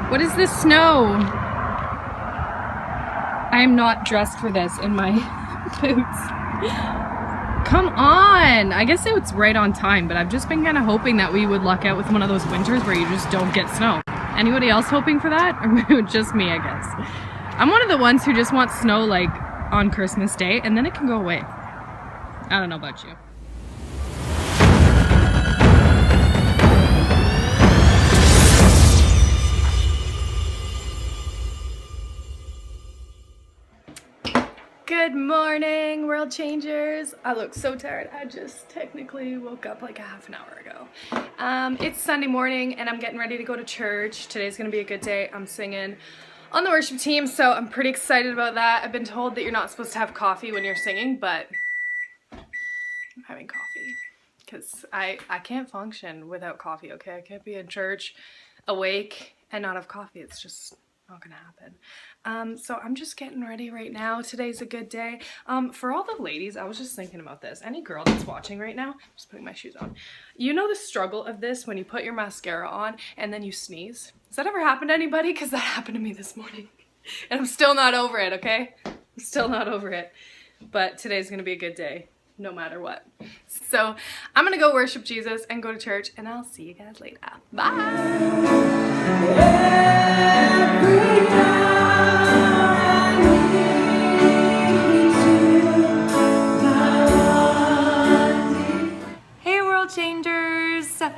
What is this snow? I am not dressed for this in my boots. Come on! I guess it's right on time, but I've just been kind of hoping that we would luck out with one of those winters where you just don't get snow. Anybody else hoping for that? Or just me, I guess. I'm one of the ones who just wants snow like on Christmas Day, and then it can go away. I don't know about you. Good morning, world changers. I look so tired. I just technically woke up like a half an hour ago. It's Sunday morning and I'm getting ready to go to church. Today's gonna be a good day. I'm singing on the worship team, so I'm pretty excited about that. I've been told that you're not supposed to have coffee when you're singing, but I'm having coffee because I can't function without coffee, okay? I can't be in church awake and not have coffee. It's just not gonna happen. So I'm just getting ready right now. Today's a good day. For all the ladies, I was just thinking about this. Any girl that's watching right now, just putting my shoes on. You know the struggle of this when you put your mascara on and then you sneeze? Has that ever happened to anybody? Because that happened to me this morning. And I'm still not over it, okay? I'm still not over it. But today's gonna be a good day, no matter what. So I'm gonna go worship Jesus and go to church, and I'll see you guys later. Bye! Changers. Hi.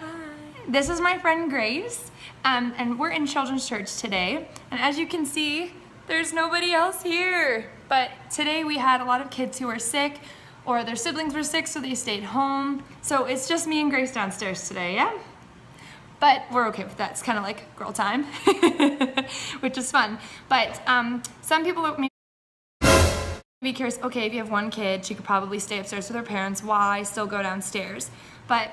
This is my friend Grace, and we're in children's church today, and as you can see, there's nobody else here. But today we had a lot of kids who were sick, or their siblings were sick, so they stayed home. So it's just me and Grace downstairs today, yeah? But we're okay with that. It's kind of like girl time, which is fun. But some people may be curious, okay, if you have one kid, she could probably stay upstairs with her parents. Why still go downstairs? But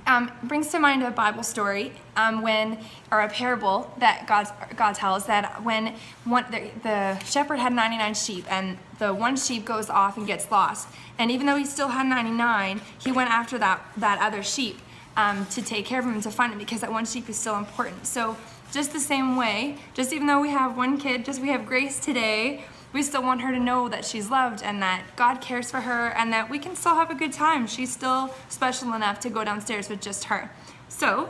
it brings to mind a Bible story or a parable that God tells, that when the shepherd had 99 sheep and the one sheep goes off and gets lost, and even though he still had 99, he went after that other sheep to take care of him and to find him, because that one sheep is still important. So just the same way, just even though we have one kid, we have Grace today, we still want her to know that she's loved and that God cares for her and that we can still have a good time. She's still special enough to go downstairs with just her. So,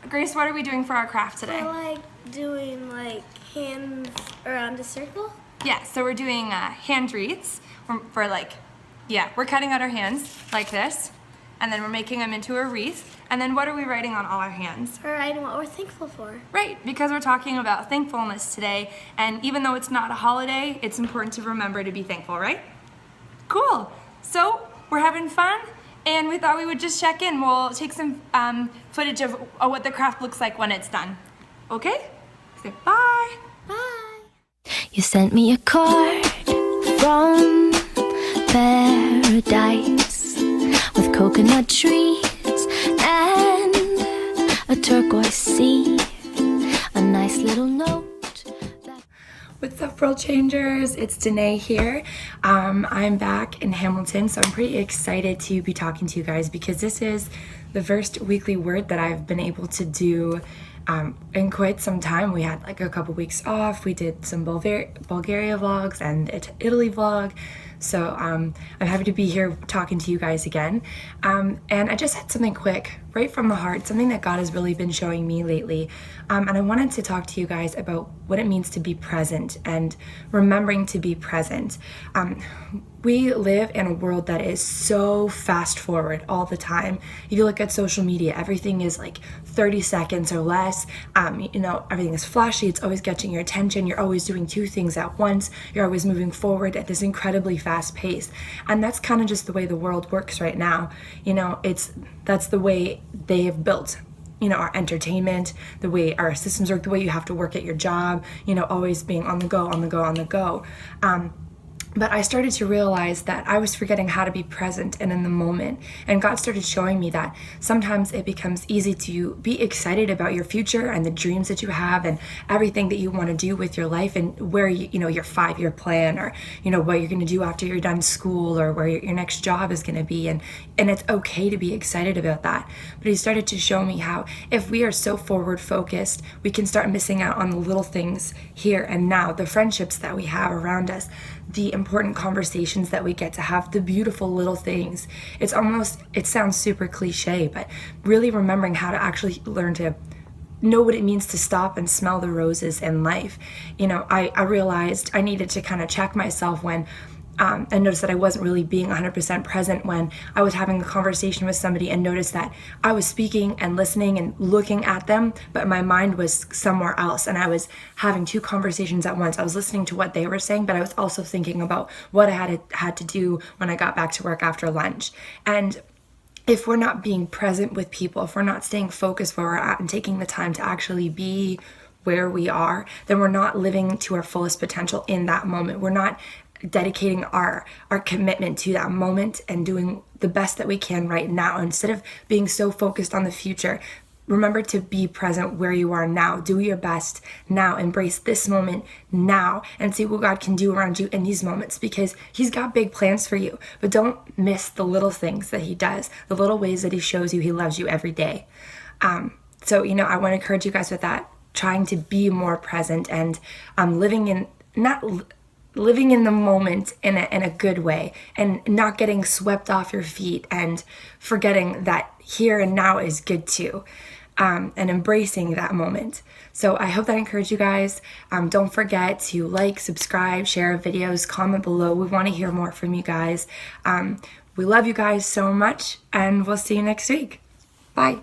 Grace, what are we doing for our craft today? I like doing hands around a circle. Yeah, so we're doing hand wreaths we're cutting out our hands like this, and then we're making them into a wreath. And then what are we writing on all our hands? We're writing what we're thankful for. Right, because we're talking about thankfulness today, and even though it's not a holiday, it's important to remember to be thankful, right? Cool. So we're having fun, and we thought we would just check in. We'll take some footage of what the craft looks like when it's done. Okay? So, bye. Bye. You sent me a card from paradise with coconut trees and a turquoise sea, a nice little note. What's up, world changers? It's Danae here. I'm back in Hamilton, so I'm pretty excited to be talking to you guys because this is the first weekly word that I've been able to do in quite some time. We had a couple weeks off. We did some Bulgaria vlogs and Italy vlog. So I'm happy to be here talking to you guys again. And I just had something quick, right from the heart, something that God has really been showing me lately. And I wanted to talk to you guys about what it means to be present and remembering to be present. We live in a world that is so fast forward all the time. If you look at social media, everything is 30 seconds or less. Everything is flashy. It's always catching your attention. You're always doing two things at once. You're always moving forward at this incredibly fast pace. And that's kind of just the way the world works right now. That's the way they have built our entertainment, the way our systems work, the way you have to work at your job, always being on the go. But I started to realize that I was forgetting how to be present and in the moment. And God started showing me that sometimes it becomes easy to be excited about your future and the dreams that you have and everything that you want to do with your life and where your 5-year plan, or what you're going to do after you're done school, or where your next job is going to be. And it's okay to be excited about that. But he started to show me how if we are so forward focused, we can start missing out on the little things here and now, the friendships that we have around us, the important conversations that we get to have, the beautiful little things. It sounds super cliche, but really remembering how to actually learn to know what it means to stop and smell the roses in life. I realized I needed to kind of check myself when I noticed that I wasn't really being 100% present when I was having a conversation with somebody, and noticed that I was speaking and listening and looking at them, but my mind was somewhere else, and I was having 2 conversations at once. I was listening to what they were saying, but I was also thinking about what I had to do when I got back to work after lunch. And if we're not being present with people, if we're not staying focused where we're at and taking the time to actually be where we are, then we're not living to our fullest potential in that moment. We're not dedicating our commitment to that moment and doing the best that we can right now. Instead of being so focused on the future, remember to be present where you are now. Do your best now. Embrace this moment now and see what God can do around you in these moments, because he's got big plans for you. But don't miss the little things that he does, the little ways that he shows you he loves you every day. So I want to encourage you guys with that, trying to be more present and living in the moment in a good way, and not getting swept off your feet and forgetting that here and now is good too, and embracing that moment. So I hope that encouraged you guys. Don't forget to like, subscribe, share videos, comment below. We want to hear more from you guys. We love you guys so much, and we'll see you next week. Bye.